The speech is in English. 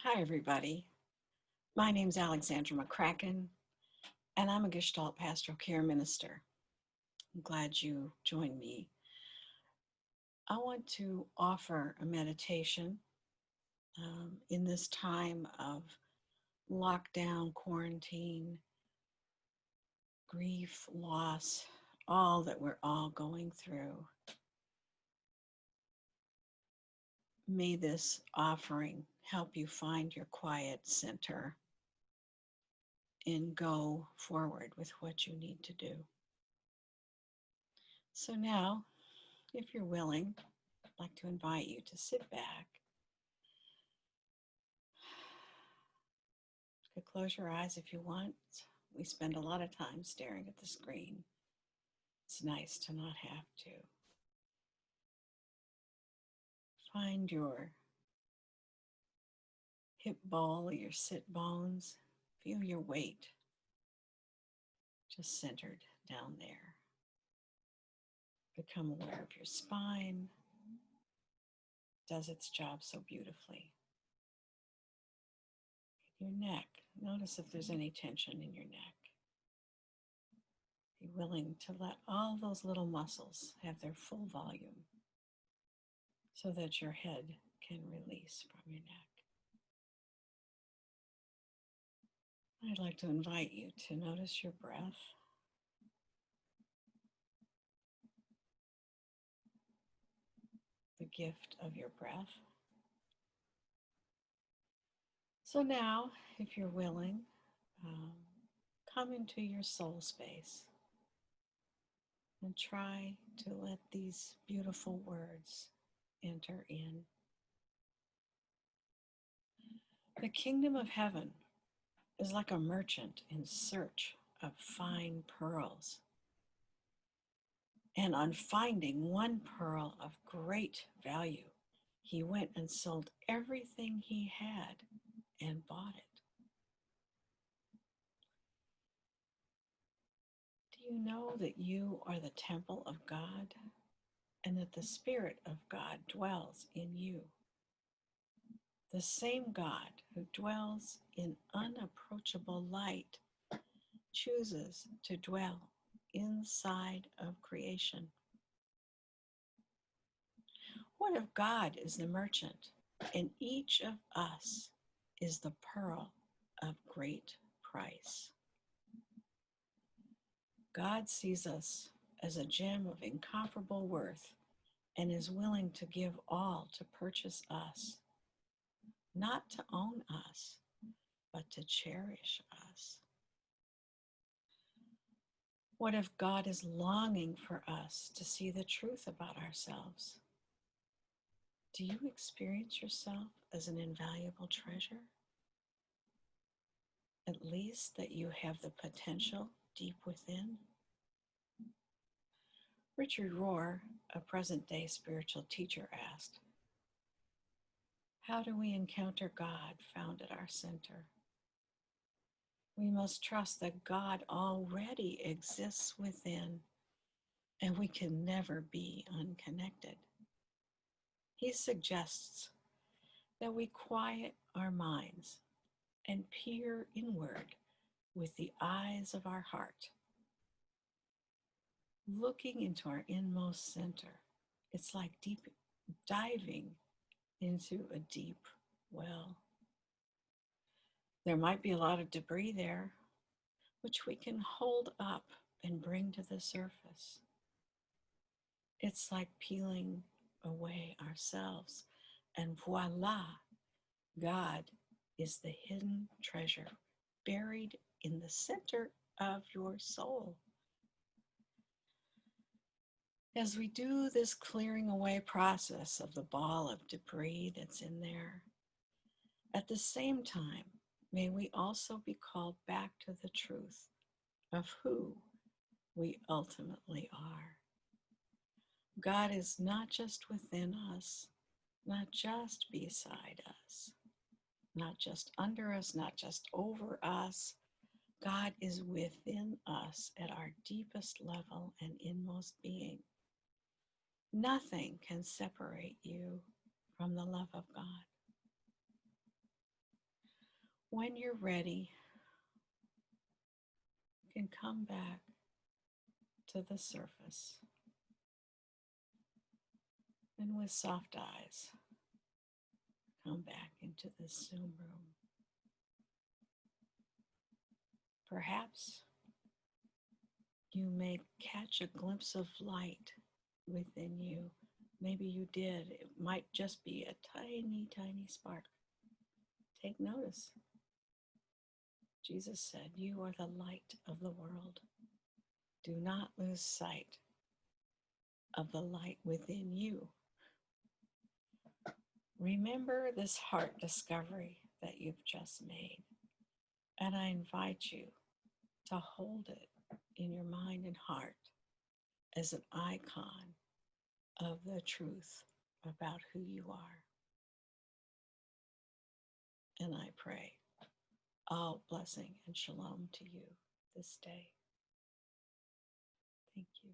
Hi, everybody. My name's Alexandra MacCracken, and I'm a Gestalt Pastoral Care minister. I'm glad you joined me. I want to offer a meditation in this time of lockdown, quarantine, grief, loss, all that we're all going through. May this offering help you find your quiet center and go forward with what you need to do. So now, if you're willing, I'd like to invite you to sit back. You could close your eyes if you want. We spend a lot of time staring at the screen. It's nice to not have to. Find your hip ball, your sit bones. Feel your weight just centered down there. Become aware of your spine. It does its job so beautifully. Your neck. Notice if there's any tension in your neck. Be willing to let all those little muscles have their full volume so that your head can release from your neck. I'd like to invite you to notice your breath. The gift of your breath. So now, if you're willing, come into your soul space and try to let these beautiful words enter in. The kingdom of heaven is like a merchant in search of fine pearls. And on finding one pearl of great value, he went and sold everything he had and bought it. Do you know that you are the temple of God and that the Spirit of God dwells in you? The same God who dwells in unapproachable light chooses to dwell inside of creation. What if God is the merchant and each of us is the pearl of great price? God sees us as a gem of incomparable worth and is willing to give all to purchase us, not to own us, but to cherish us. What if God is longing for us to see the truth about ourselves? Do you experience yourself as an invaluable treasure? At least that you have the potential deep within? Richard Rohr, a present-day spiritual teacher, asked, how do we encounter God found at our center? We must trust that God already exists within, and we can never be unconnected. He suggests that we quiet our minds and peer inward with the eyes of our heart. Looking into our inmost center, it's like deep diving into a deep well. There might be a lot of debris there, which we can hold up and bring to the surface. It's like peeling away ourselves, and voila, God is the hidden treasure buried in the center of your soul. As we do this clearing away process of the ball of debris that's in there, at the same time, may we also be called back to the truth of who we ultimately are. God is not just within us, not just beside us, not just under us, not just over us. God is within us at our deepest level and inmost being. Nothing can separate you from the love of God. when you're ready, you can come back to the surface and with soft eyes, come back into the Zoom room. Perhaps you may catch a glimpse of light within you. Maybe you did. It might just be a tiny, tiny spark. Take notice. Jesus said, "You are the light of the world. Do not lose sight of the light within you." Remember this heart discovery that you've just made, and I invite you to hold it in your mind and heart as an icon of the truth about who you are. And I pray all blessing and shalom to you this day. Thank you.